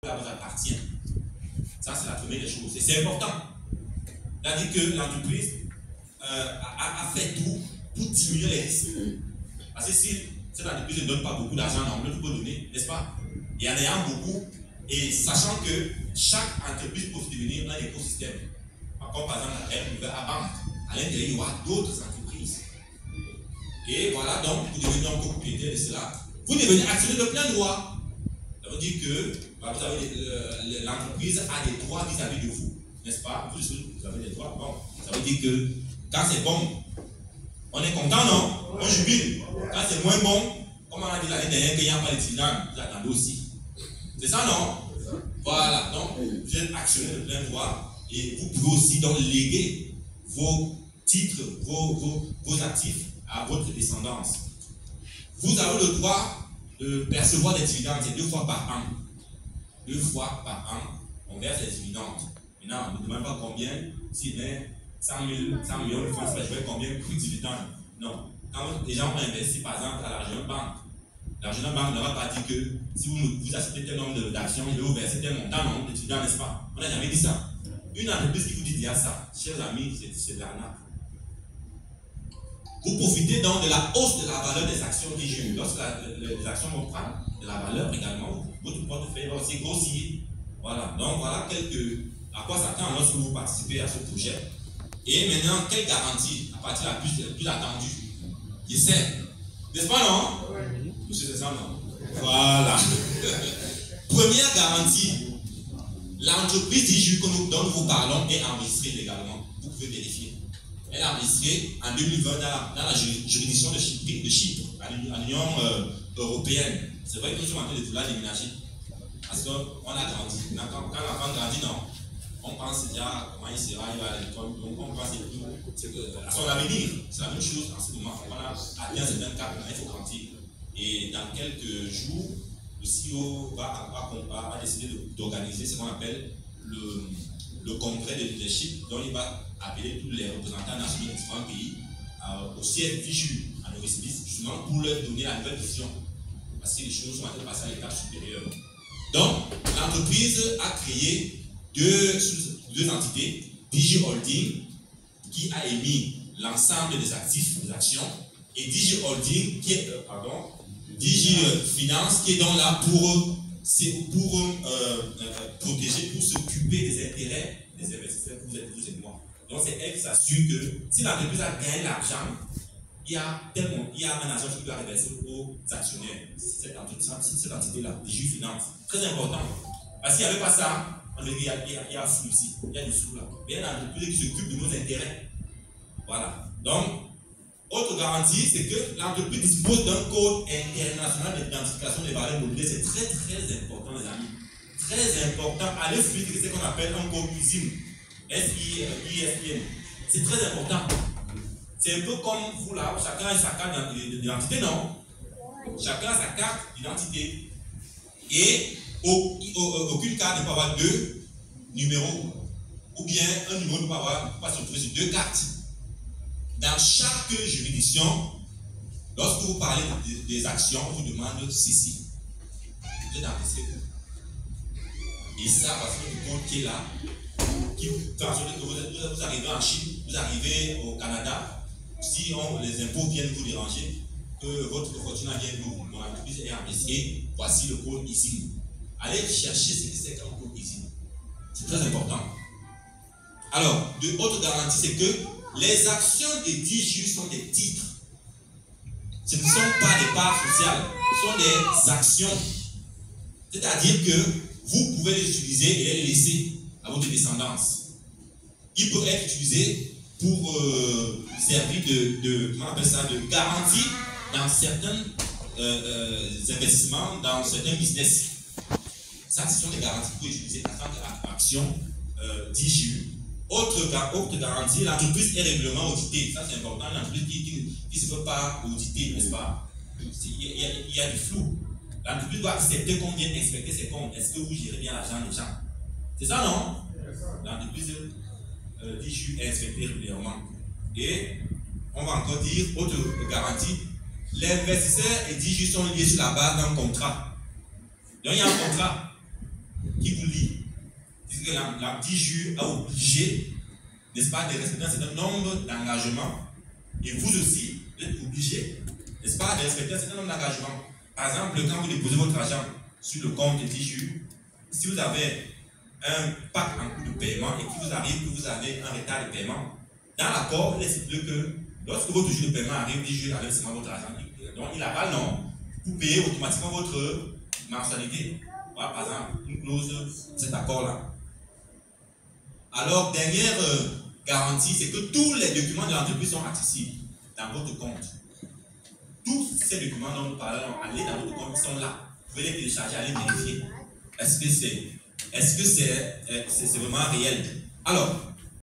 vous appartient. Ça, c'est la première des choses. Et c'est important. C'est-à-dire que l'entreprise a fait tout pour diminuer les risques. Parce que si cette entreprise ne donne pas beaucoup d'argent, on peut donner, n'est-ce pas? Et en ayant beaucoup, et sachant que chaque entreprise peut devenir un écosystème. Comme par exemple, elle à banque. À l'intérieur, il y aura d'autres entreprises. Et voilà, donc, vous devenez donc propriétaire de cela. Vous devenez actionnaire de plein droit. Ça veut dire que l'entreprise a des droits vis-à-vis de vous, n'est-ce pas? Vous avez des droits. Bon, ça veut dire que quand c'est bon, on est content, non? On jubile. Quand c'est moins bon, comme on a dit l'année dernière qu'il n'y a pas de dividendes, vous attendez aussi. C'est ça, non? Voilà, donc vous êtes actionnaire de plein droit et vous pouvez aussi donc léguer vos titres, vos actifs à votre descendance. Vous avez le droit de percevoir des dividendes, c'est 2 fois par an. 2 fois par an, on verse les dividendes. Maintenant, on ne demande pas combien, si 100 millions de francs, je vais combien de dividendes. Non. Quand les gens ont investi, par exemple, à l'argent de banque, l'argent de banque ne va pas dire que si vous achetez tel nombre d'actions, je vais vous verser tel montant de dividendes, n'est-ce pas? On n'a jamais dit ça. Une entreprise qui vous dit déjà ça, chers amis, c'est de l'arnaque. Vous profitez donc de la hausse de la valeur des actions d'IGU. Lorsque les actions vont prendre de la valeur également, votre portefeuille va aussi grossir. Voilà, donc voilà à quoi s'attend lorsque vous participez à ce projet. Et maintenant, quelle garantie à partir de la plus attendue? Je sais. N'est-ce pas, non? Oui. Monsieur, c'est ça, non? Voilà. Première garantie, l'entreprise d'IGU dont nous vous parlons est enregistrée légalement. Vous pouvez vérifier. Elle est enregistrée en 2020 dans la juridiction de Chypre, à l'Union européenne. C'est vrai que nous sommes en train de vouloir déménager. Parce qu'on a grandi. Quand l'enfant grandit, non. On pense déjà comment il sera, il va à l'école. Donc on pense à son avenir. C'est la même chose en ce moment. On a atteint ce même cap, il faut grandir. Et dans quelques jours, le CEO va décider d'organiser ce qu'on appelle le congrès de leadership, dont il va appeler tous les représentants nationaux de différents pays au siège d'IGU en Nouvelle-Zélande, justement pour leur donner la nouvelle vision. Parce que les choses sont en train de passer à l'étape supérieure. Donc, l'entreprise a créé deux entités, DG Holding, qui a émis l'ensemble des actifs, des actions, et DG Holding, DG Finance, qui est donc là pour protéger, pour s'occuper des intérêts des investisseurs que vous êtes vous et moi. Donc c'est elle qui s'assure que si l'entreprise a gagné l'argent, il y a un agent qui doit reverser aux actionnaires. Cette entité-là, DG Finance. Très important. Parce qu'il n'y avait pas ça, il y a un flou ici. Il y a du flou là. Mais il y a une entreprise qui s'occupe de nos intérêts. Voilà. Donc, autre garantie, c'est que l'entreprise dispose d'un code international d'identification des valeurs mobilières. C'est très très important, les amis. Très important. Allez suivre ce qu'on appelle un code USIN. SISN. C'est très important. C'est un peu comme vous là, chacun a sa carte d'identité, non? Chacun a sa carte d'identité. Et aucune carte ne peut avoir 2 numéros. Ou bien un numéro ne peut pas se retrouver sur 2 cartes. Dans chaque juridiction, lorsque vous parlez des actions, on vous demande ceci. Vous êtes enregistré. Et ça, parce que le compte qui est là, vous arrivez en Chine, vous arrivez au Canada, si les impôts viennent vous déranger, que votre fortune vient vous, mon entreprise est enregistrée, voici le code ici. Allez chercher ce que c'est qu'un code ici. C'est très important. Alors, de autre garantie, c'est que les actions de DIGU sont des titres. Ce ne sont pas des parts sociales, ce sont des actions. C'est-à-dire que vous pouvez les utiliser et les laisser à votre descendance. Ils peuvent être utilisés pour servir comment on appelle ça, de garantie dans certains investissements, dans certains business. Ça, ce sont des garanties que vous pouvez utiliser en tant qu'action DIGU. Autre garantie, l'entreprise est régulièrement auditée. Ça, c'est important. L'entreprise qui ne se fait pas auditer, n'est-ce pas? Il y a du flou. L'entreprise doit accepter qu'on vienne inspecter ses comptes. Est-ce que vous gérez bien l'argent des gens? C'est ça, non? L'entreprise DIGU est inspectée régulièrement. Et on va encore dire, autre garantie, l'investisseur et DIGU sont liés sur la base d'un contrat. Donc, il y a un contrat. que la DGU a obligé, n'est-ce pas, de respecter un certain nombre d'engagements. Et vous aussi, vous êtes obligé, n'est-ce pas, de respecter un certain nombre d'engagements. Par exemple, quand vous déposez votre argent sur le compte DGU, si vous avez un pacte en cours de paiement et qu'il vous arrive que vous avez un retard de paiement, dans l'accord, il est stipulé que lorsque votre jour de paiement arrive, DGU enlève seulement votre argent. Donc il avale non, vous payez automatiquement votre mensualité. Voilà, par exemple, une clause de cet accord-là. Alors, dernière garantie, c'est que tous les documents de l'entreprise sont accessibles dans votre compte. Tous ces documents dont nous parlons, allez dans votre compte, ils sont là. Vous pouvez les télécharger, allez vérifier. Est-ce que c'est vraiment réel? Alors,